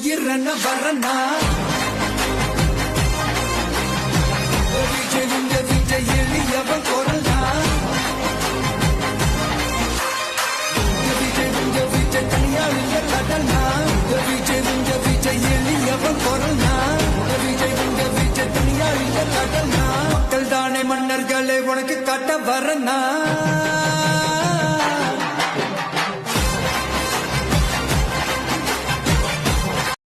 உயிரன வரனா விஜய் எளியவன் குரல்னா விஜய் தனியாள் இல்ல கடல்னா விஜய் எளியவன் குரல்னா விஜய் தனியாள் இல்ல கடல்னா மக்கள் தானே மன்னர்களே உனக்கு காட்ட வரனா